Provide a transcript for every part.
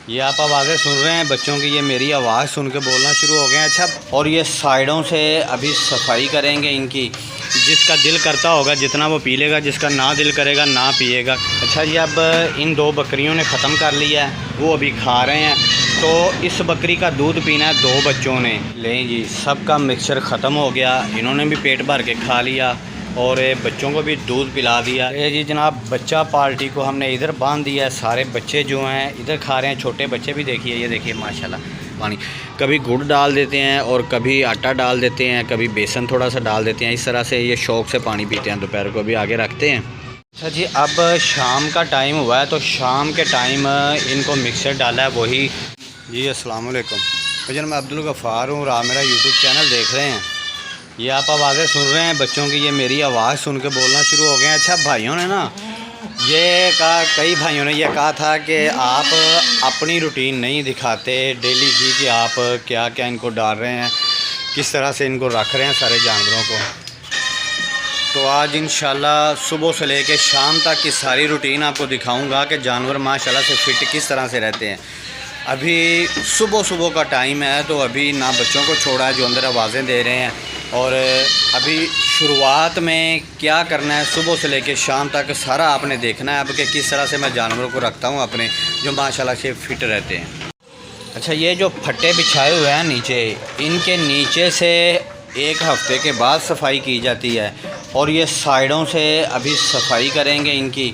ये आप आवाज़ें सुन रहे हैं बच्चों की, ये मेरी आवाज़ सुन के बोलना शुरू हो गए हैं। अच्छा, और ये साइडों से अभी सफाई करेंगे इनकी। जिसका दिल करता होगा जितना वो पी लेगा, जिसका ना दिल करेगा ना पिएगा। अच्छा जी, अब इन दो बकरियों ने ख़त्म कर लिया है, वो अभी खा रहे हैं। तो इस बकरी का दूध पीना है दो बच्चों ने। लें जी, सबका मिक्सचर ख़त्म हो गया, इन्होंने भी पेट भर के खा लिया और बच्चों को भी दूध पिला दिया। ये जी जनाब, बच्चा पार्टी को हमने इधर बांध दिया है। सारे बच्चे जो हैं इधर खा रहे हैं, छोटे बच्चे भी देखिए, ये देखिए माशाल्लाह। पानी कभी गुड़ डाल देते हैं और कभी आटा डाल देते हैं, कभी बेसन थोड़ा सा डाल देते हैं। इस तरह से ये शौक़ से पानी पीते हैं। दोपहर को भी आगे रखते हैं। अच्छा जी, अब शाम का टाइम हुआ है, तो शाम के टाइम इनको मिक्सर डाला है वही। जी अस्सलाम वालेकुम भजन, मैं अब्दुल गफ़ार हूँ और आप मेरा यूट्यूब चैनल देख रहे हैं। ये आप आवाज़ें सुन रहे हैं बच्चों की, ये मेरी आवाज़ सुन के बोलना शुरू हो गए हैं। अच्छा, भाइयों ने ना ये कहा, कई भाइयों ने ये कहा था कि आप अपनी रूटीन नहीं दिखाते डेली की, कि आप क्या क्या इनको डाल रहे हैं, किस तरह से इनको रख रहे हैं सारे जानवरों को। तो आज इंशाल्लाह सुबह से लेकर शाम तक की सारी रूटीन आपको दिखाऊंगा कि जानवर माशाल्लाह से फ़िट किस तरह से रहते हैं। अभी सुबह सुबह का टाइम है, तो अभी ना बच्चों को छोड़ा है जो अंदर आवाज़ें दे रहे हैं, और अभी शुरुआत में क्या करना है सुबह से लेकर शाम तक सारा आपने देखना है अब कि किस तरह से मैं जानवरों को रखता हूँ अपने, जो माशाल्लाह से फ़िट रहते हैं। अच्छा, ये जो फट्टे बिछाए हुए हैं नीचे, इनके नीचे से एक हफ़्ते के बाद सफाई की जाती है, और ये साइडों से अभी सफाई करेंगे इनकी।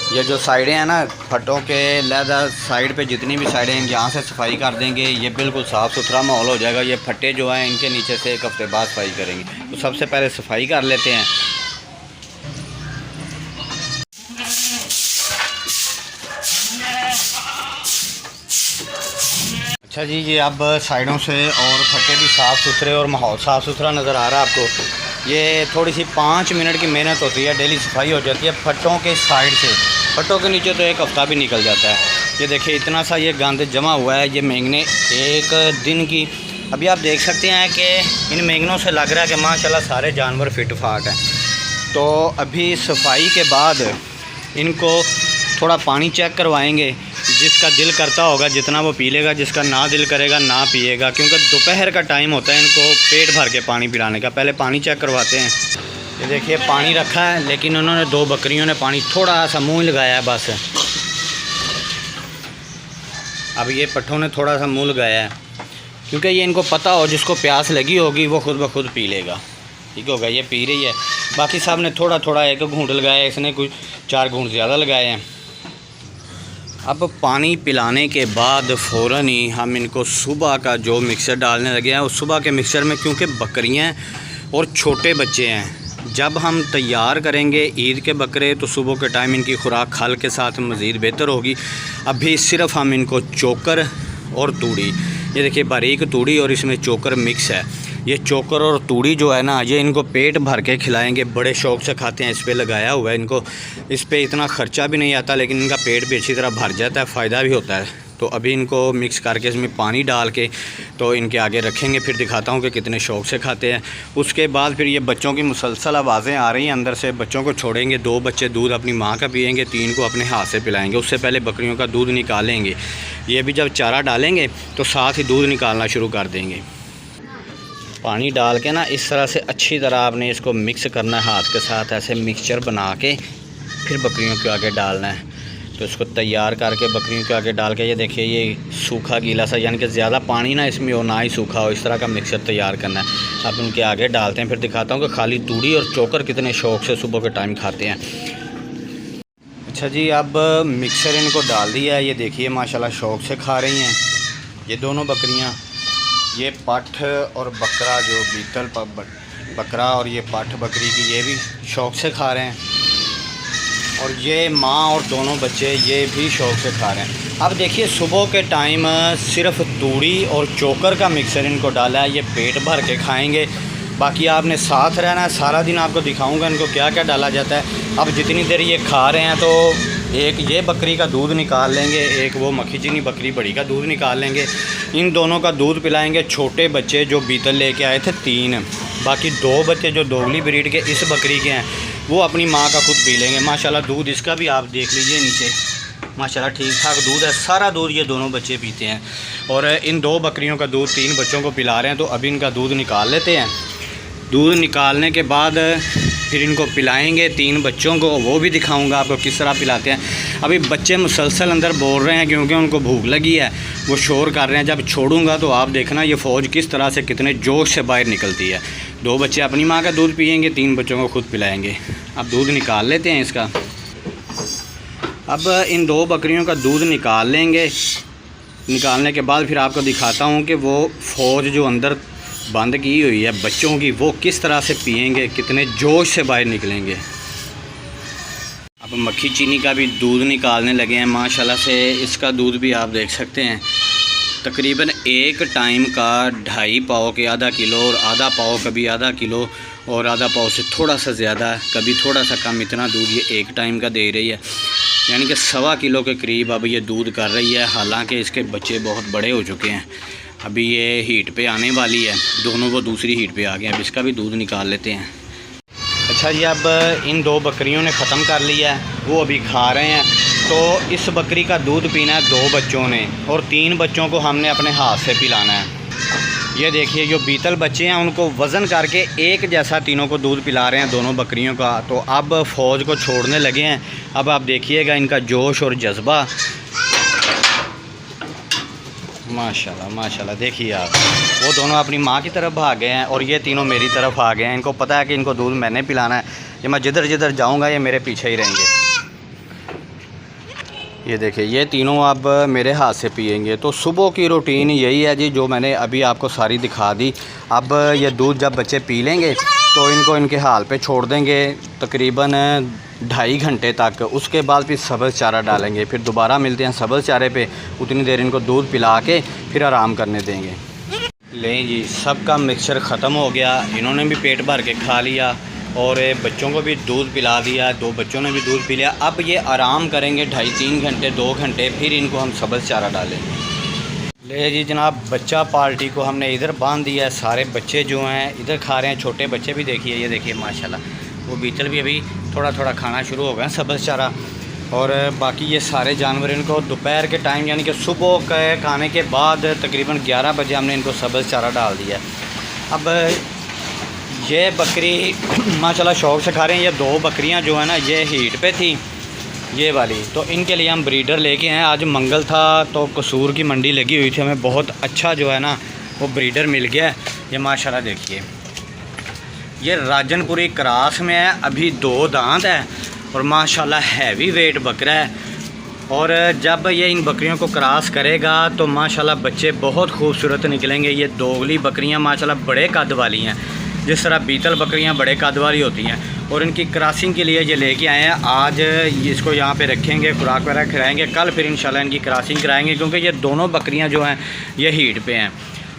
ये जो साइडें हैं ना फटों के, लहदा साइड पे जितनी भी साइडें हैं यहाँ से सफाई कर देंगे। ये बिल्कुल साफ़ सुथरा माहौल हो जाएगा। ये फट्टे जो हैं इनके नीचे से एक हफ़्ते बाद सफाई करेंगे। तो सबसे पहले सफाई कर लेते हैं। अच्छा जी, ये अब साइडों से और फट्टे भी साफ़ सुथरे और माहौल साफ़ सुथरा नज़र आ रहा है आपको। ये थोड़ी सी 5 मिनट की मेहनत होती है, डेली सफाई हो जाती है फट्टों के साइड से। फट्टों के नीचे तो एक हफ़्ता भी निकल जाता है। ये देखिए इतना सा ये गंद जमा हुआ है, ये मेंगने एक दिन की। अभी आप देख सकते हैं कि इन मेंगनों से लग रहा है कि माशाल्लाह सारे जानवर फिट फाट हैं। तो अभी सफाई के बाद इनको थोड़ा पानी चेक करवाएंगे। जिसका दिल करता होगा जितना वो पी लेगा, जिसका ना दिल करेगा ना पिएगा, क्योंकि दोपहर का टाइम होता है इनको पेट भर के पानी पिलाने का। पहले पानी चेक करवाते हैं। ये देखिए पानी रखा है, लेकिन उन्होंने दो बकरियों ने पानी थोड़ा सा मुंह लगाया है बस। अब ये पट्ठों ने थोड़ा सा मुंह लगाया है, क्योंकि ये इनको पता हो जिसको प्यास लगी होगी वो खुद ब खुद पी लेगा। ठीक होगा, ये पी रही है। बाकी साहब ने थोड़ा थोड़ा एक घूंट लगाया, इसने कुछ 4 घूंट ज़्यादा लगाए हैं। अब पानी पिलाने के बाद फ़ौरन ही हम इनको सुबह का जो मिक्सर डालने लगे हैं, उस सुबह के मिक्सर में क्योंकि बकरियां और छोटे बच्चे हैं, जब हम तैयार करेंगे ईद के बकरे तो सुबह के टाइम इनकी खुराक खल के साथ मज़ीद बेहतर होगी। अभी सिर्फ हम इनको चोकर और तूड़ी, ये देखिए बारीक तूड़ी और इसमें चोकर मिक्स है। ये चोकर और तूड़ी जो है ना, ये इनको पेट भर के खिलाएंगे, बड़े शौक़ से खाते हैं। इस पर लगाया हुआ है इनको, इस पर इतना ख़र्चा भी नहीं आता, लेकिन इनका पेट भी अच्छी तरह भर जाता है, फ़ायदा भी होता है। तो अभी इनको मिक्स करके इसमें पानी डाल के तो इनके आगे रखेंगे, फिर दिखाता हूँ कि कितने शौक़ से खाते हैं। उसके बाद फिर ये बच्चों की मुसलसल आवाज़ें आ रही हैं अंदर से। बच्चों को छोड़ेंगे, 2 बच्चे दूध अपनी माँ का पिएंगे, 3 को अपने हाथ से पिलाएंगे। उससे पहले बकरियों का दूध निकालेंगे। ये भी जब चारा डालेंगे तो साथ ही दूध निकालना शुरू कर देंगे। पानी डाल के ना इस तरह से अच्छी तरह आपने इसको मिक्स करना है हाथ के साथ, ऐसे मिक्सचर बना के फिर बकरियों के आगे डालना है। तो इसको तैयार करके बकरियों के आगे डाल के, ये देखिए ये सूखा गीला सा, यानी कि ज़्यादा पानी ना इसमें हो ना ही सूखा हो, इस तरह का मिक्सचर तैयार करना है। अब उनके आगे डालते हैं, फिर दिखाता हूँ कि खाली तूड़ी और चोकर कितने शौक़ से सुबह के टाइम खाते हैं। अच्छा जी, अब मिक्सर इनको डाल दिया है। ये देखिए माशाल्लाह शौक़ से खा रही हैं ये दोनों बकरियाँ। ये पाठ और बकरा, जो बीतल बकरा और ये पाठ बकरी की, ये भी शौक़ से खा रहे हैं। और ये माँ और दोनों बच्चे ये भी शौक़ से खा रहे हैं। अब देखिए सुबह के टाइम सिर्फ तूड़ी और चोकर का मिक्सर इनको डाला है, ये पेट भर के खाएंगे। बाकी आपने साथ रहना है, सारा दिन आपको दिखाऊंगा इनको क्या क्या डाला जाता है। अब जितनी देर ये खा रहे हैं तो एक ये बकरी का दूध निकाल लेंगे, एक वो मक्खी चीनी बकरी बड़ी का दूध निकाल लेंगे। इन दोनों का दूध पिलाएंगे। छोटे बच्चे जो बीतल लेके आए थे 3, बाकी 2 बच्चे जो दोगली ब्रीड के इस बकरी के हैं वो अपनी माँ का खुद पी लेंगे। माशाल्लाह दूध इसका भी आप देख लीजिए नीचे, माशाल्लाह ठीक ठाक दूध है, सारा दूध ये दोनों बच्चे पीते हैं। और इन 2 बकरियों का दूध 3 बच्चों को पिला रहे हैं, तो अभी इनका दूध निकाल लेते हैं। दूध निकालने के बाद फिर इनको पिलाएंगे 3 बच्चों को, वो भी दिखाऊंगा आपको किस तरह पिलाते हैं। अभी बच्चे मुसलसल अंदर बोल रहे हैं क्योंकि उनको भूख लगी है, वो शोर कर रहे हैं। जब छोड़ूंगा तो आप देखना ये फ़ौज किस तरह से कितने जोश से बाहर निकलती है। 2 बच्चे अपनी माँ का दूध पिएंगे, 3 बच्चों को खुद पिलाएंगे। अब दूध निकाल लेते हैं इसका। अब इन 2 बकरियों का दूध निकाल लेंगे। निकालने के बाद फिर आपको दिखाता हूँ कि वो फ़ौज जो अंदर बंद की हुई है बच्चों की, वो किस तरह से पिएंगे, कितने जोश से बाहर निकलेंगे। अब मक्खी चीनी का भी दूध निकालने लगे हैं माशाल्लाह से। इसका दूध भी आप देख सकते हैं, तकरीबन एक टाइम का 2.5 पाव के आधा किलो, और आधा पाव कभी आधा किलो, और आधा पाव से थोड़ा सा ज़्यादा, कभी थोड़ा सा कम, इतना दूध ये एक टाइम का दे रही है। यानी कि 1.25 किलो के करीब अब ये दूध कर रही है। हालांकि इसके बच्चे बहुत बड़े हो चुके हैं, अभी ये हीट पे आने वाली है, दोनों वो दूसरी हीट पे आ गए। अब इसका भी दूध निकाल लेते हैं। अच्छा जी, अब इन 2 बकरियों ने ख़त्म कर लिया है, वो अभी खा रहे हैं। तो इस बकरी का दूध पीना है 2 बच्चों ने, और 3 बच्चों को हमने अपने हाथ से पिलाना है। ये देखिए जो बीतल बच्चे हैं उनको वज़न करके एक जैसा तीनों को दूध पिला रहे हैं, दोनों बकरियों का। तो अब फ़ौज को छोड़ने लगे हैं। अब आप देखिएगा इनका जोश और जज्बा, माशाल्लाह माशाल्लाह। देखिए आप, वो दोनों अपनी माँ की तरफ भाग गए हैं और ये तीनों मेरी तरफ आ गए हैं। इनको पता है कि इनको दूध मैंने पिलाना है, ये मैं जिधर जिधर जाऊँगा ये मेरे पीछे ही रहेंगे। ये देखिए ये तीनों अब मेरे हाथ से पिएंगे। तो सुबह की रूटीन यही है जी, जो मैंने अभी आपको सारी दिखा दी। अब ये दूध जब बच्चे पी लेंगे तो इनको इनके हाल पे छोड़ देंगे तकरीबन 2.5 घंटे तक। उसके बाद फिर सब्ज़ चारा डालेंगे, फिर दोबारा मिलते हैं सब्ज़ चारे पे। उतनी देर इनको दूध पिला के फिर आराम करने देंगे। लें जी, सबका मिक्सचर ख़त्म हो गया, इन्होंने भी पेट भर के खा लिया और बच्चों को भी दूध पिला दिया, 2 बच्चों ने भी दूध पी लिया। अब ये आराम करेंगे 2.5-3 घंटे, 2 घंटे, फिर इनको हम सब्ज़ चारा डालेंगे। ले जी जनाब, बच्चा पार्टी को हमने इधर बांध दिया है। सारे बच्चे जो हैं इधर खा रहे हैं, छोटे बच्चे भी देखिए, ये देखिए माशाल्लाह। वो बीतल भी अभी थोड़ा थोड़ा खाना शुरू हो गया सब्ज़ चारा। और बाकी ये सारे जानवर इनको दोपहर के टाइम यानी कि सुबह के खाने के बाद तकरीबन 11 बजे हमने इनको सब्ज़ चारा डाल दिया। अब ये बकरी माशाल्लाह शौक़ से खा रहे हैं। ये 2 बकरियां जो है ना, ये हीट पे थी ये वाली, तो इनके लिए हम ब्रीडर लेके आए। आज मंगल था तो कसूर की मंडी लगी हुई थी, हमें बहुत अच्छा जो है ना वो ब्रीडर मिल गया। ये माशाल्लाह देखिए, ये राजनपुरी क्रास में है, अभी 2 दांत है और माशाल्लाह हैवी वेट बकरा है। और जब ये इन बकरियों को क्रॉस करेगा तो माशाल्लाह बच्चे बहुत खूबसूरत निकलेंगे। ये दोगली बकरियां माशाल्लाह बड़े कद वाली हैं, जिस तरह बीतल बकरियां बड़े कद वाली होती हैं। और इनकी क्रॉसिंग के लिए ये लेके आए हैं। आज इसको यहाँ पे रखेंगे, खुराक वगैरह खिलाएँगे, कल फिर इंशाल्लाह इनकी क्रॉसिंग कराएँगे, क्योंकि ये दोनों बकरियाँ जो हैं ये हीट पे हैं।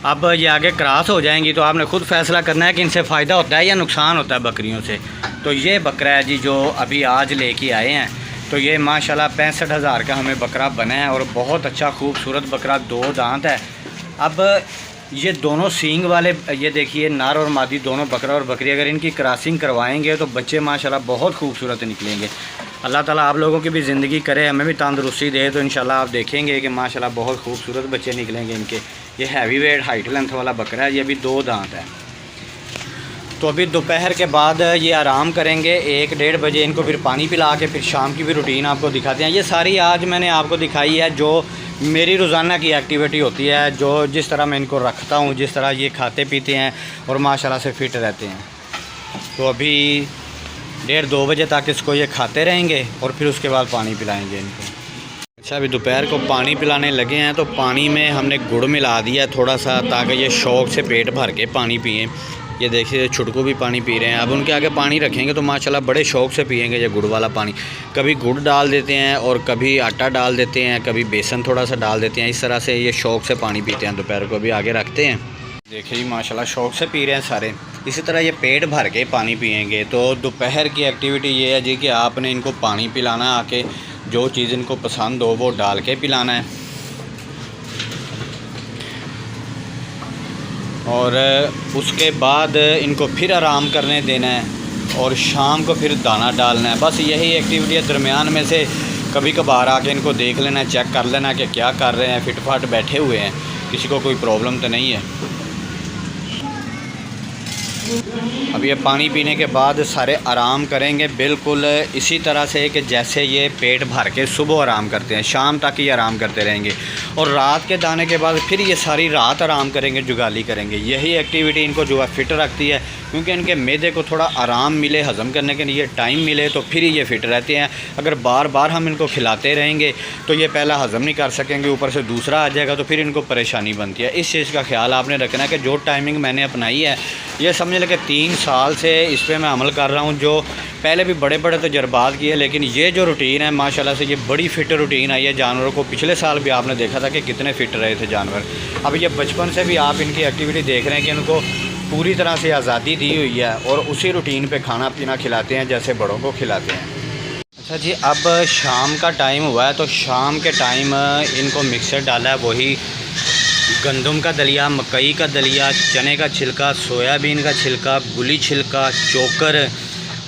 अब ये आगे क्रॉस हो जाएंगी तो आपने ख़ुद फैसला करना है कि इनसे फ़ायदा होता है या नुकसान होता है बकरियों से। तो ये बकरा है जी जो अभी आज लेके आए हैं। तो ये माशाल्लाह 65,000 का हमें बकरा बना है और बहुत अच्छा खूबसूरत बकरा, 2 दांत है। अब ये दोनों सींग वाले, ये देखिए नर और मादी दोनों बकरा और बकरी, अगर इनकी क्रॉसिंग करवाएंगे तो बच्चे माशाल्लाह बहुत खूबसूरत निकलेंगे। अल्लाह ताला आप लोगों की भी ज़िंदगी करे, हमें भी तंदुरुस्ती दे, तो इंशाल्लाह आप देखेंगे कि माशाल्लाह बहुत खूबसूरत बच्चे निकलेंगे इनके। ये हैवी वेट हाइट लेंथ वाला बकरा है, ये भी 2 दांत है। तो अभी दोपहर के बाद ये आराम करेंगे 1-1.5 बजे। इनको फिर पानी पिला के फिर शाम की भी रूटीन आपको दिखाते हैं। ये सारी आज मैंने आपको दिखाई है जो मेरी रोज़ाना की एक्टिविटी होती है, जो जिस तरह मैं इनको रखता हूँ, जिस तरह ये खाते पीते हैं और माशाल्लाह से फ़िट रहते हैं। तो अभी 1:30-2 बजे तक इसको ये खाते रहेंगे और फिर उसके बाद पानी पिलाएंगे इनको। अच्छा, अभी दोपहर को पानी पिलाने लगे हैं तो पानी में हमने गुड़ मिला दिया थोड़ा सा, ताकि ये शौक़ से पेट भर के पानी पिएँ। ये देखिए छुटकू भी पानी पी रहे हैं। अब उनके आगे पानी रखेंगे तो माशाल्लाह बड़े शौक़ से पिएंगे ये गुड़ वाला पानी। कभी गुड़ डाल देते हैं और कभी आटा डाल देते हैं, कभी बेसन थोड़ा सा डाल देते हैं। इस तरह से ये शौक़ से पानी पीते हैं। दोपहर को भी आगे रखते हैं, देखिए माशाल्लाह शौक़ से पी रहे हैं सारे। इसी तरह ये पेट भर के पानी पिएंगे। तो दोपहर की एक्टिविटी ये है जी कि आपने इनको पानी पिलाना, आके जो चीज़ इनको पसंद हो वो डाल के पिलाना है। और उसके बाद इनको फिर आराम करने देना है और शाम को फिर दाना डालना है। बस यही एक्टिविटी है। दरमियान में से कभी कभार आके इनको देख लेना, चेक कर लेना कि क्या कर रहे हैं, फिट फाट बैठे हुए हैं, किसी को कोई प्रॉब्लम तो नहीं है। अब ये पानी पीने के बाद सारे आराम करेंगे बिल्कुल इसी तरह से कि जैसे ये पेट भर के सुबह आराम करते हैं, शाम तक ये आराम करते रहेंगे और रात के दाने के बाद फिर ये सारी रात आराम करेंगे, जुगाली करेंगे। यही एक्टिविटी इनको जो है फ़िट रखती है, क्योंकि इनके मैदे को थोड़ा आराम मिले, हज़म करने के लिए टाइम मिले, तो फिर ये फ़िट रहते हैं। अगर बार बार हम इनको खिलाते रहेंगे तो ये पहला हज़म नहीं कर सकेंगे, ऊपर से दूसरा आ जाएगा, तो फिर इनको परेशानी बनती है। इस चीज़ का ख्याल आपने रखना है कि जो टाइमिंग मैंने अपनाई है, ये समझ लें कि 3 साल से इस पर मैं अमल कर रहा हूँ। जो पहले भी बड़े बड़े तजर्बात किए, लेकिन ये जो रूटीन है माशाल्लाह से ये बड़ी फ़िट रूटीन आई है। जानवरों को पिछले साल भी आपने देखा था कि कितने फ़िट रहे थे जानवर। अब ये बचपन से भी आप इनकी एक्टिविटी देख रहे हैं कि इनको पूरी तरह से आज़ादी दी हुई है और उसी रूटीन पे खाना पीना खिलाते हैं जैसे बड़ों को खिलाते हैं। अच्छा जी, अब शाम का टाइम हुआ है, तो शाम के टाइम इनको मिक्सर डाला है, वही गंदम का दलिया, मकई का दलिया, चने का छिलका, सोयाबीन का छिलका, गुली छिलका, चोकर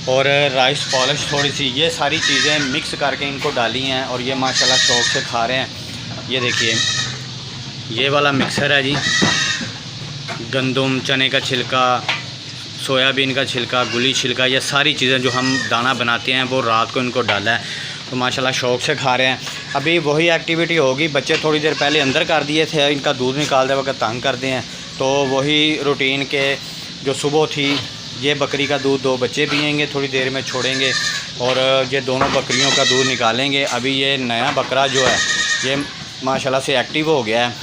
और राइस पॉलिश थोड़ी सी, ये सारी चीज़ें मिक्स करके इनको डाली हैं और ये माशाल्लाह शौक़ से खा रहे हैं। ये देखिए, ये वाला मिक्सर है जी, गंदम, चने का छिलका, सोयाबीन का छिलका, गुली छिलका, ये सारी चीज़ें जो हम दाना बनाते हैं वो रात को इनको डाला है, तो माशाल्लाह शौक़ से खा रहे हैं। अभी वही एक्टिविटी होगी, बच्चे थोड़ी देर पहले अंदर कर दिए थे, इनका दूध निकालते वक्त तंग करते हैं, तो वही रूटीन के जो सुबह थी, ये बकरी का दूध 2 बच्चे पिएंगे, थोड़ी देर में छोड़ेंगे और ये दोनों बकरियों का दूध निकालेंगे। अभी ये नया बकरा जो है ये माशाल्लाह से एक्टिव हो गया है,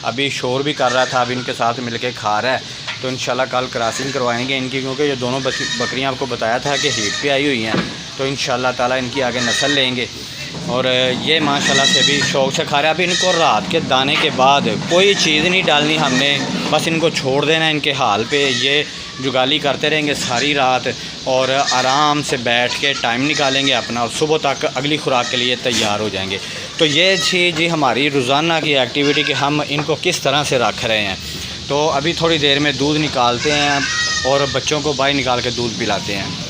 अभी शोर भी कर रहा था, अभी इनके साथ मिलके खा रहा है, तो इंशाल्लाह कल क्रॉसिंग करवाएंगे इनकी, क्योंकि ये दोनों बकरियां आपको बताया था कि हीट पे आई हुई हैं, तो इंशाल्लाह ताला इनकी आगे नस्ल लेंगे। और ये माशाल्लाह से भी शौक़ से खा रहे हैं। अभी इनको रात के दाने के बाद कोई चीज़ नहीं डालनी हमने, बस इनको छोड़ देना है इनके हाल पे, ये जुगाली करते रहेंगे सारी रात और आराम से बैठ के टाइम निकालेंगे अपना और सुबह तक अगली खुराक के लिए तैयार हो जाएंगे। तो ये थी जी हमारी रोज़ाना की एक्टिविटी कि हम इनको किस तरह से रख रहे हैं। तो अभी थोड़ी देर में दूध निकालते हैं और बच्चों को बाहर निकाल के दूध पिलाते हैं।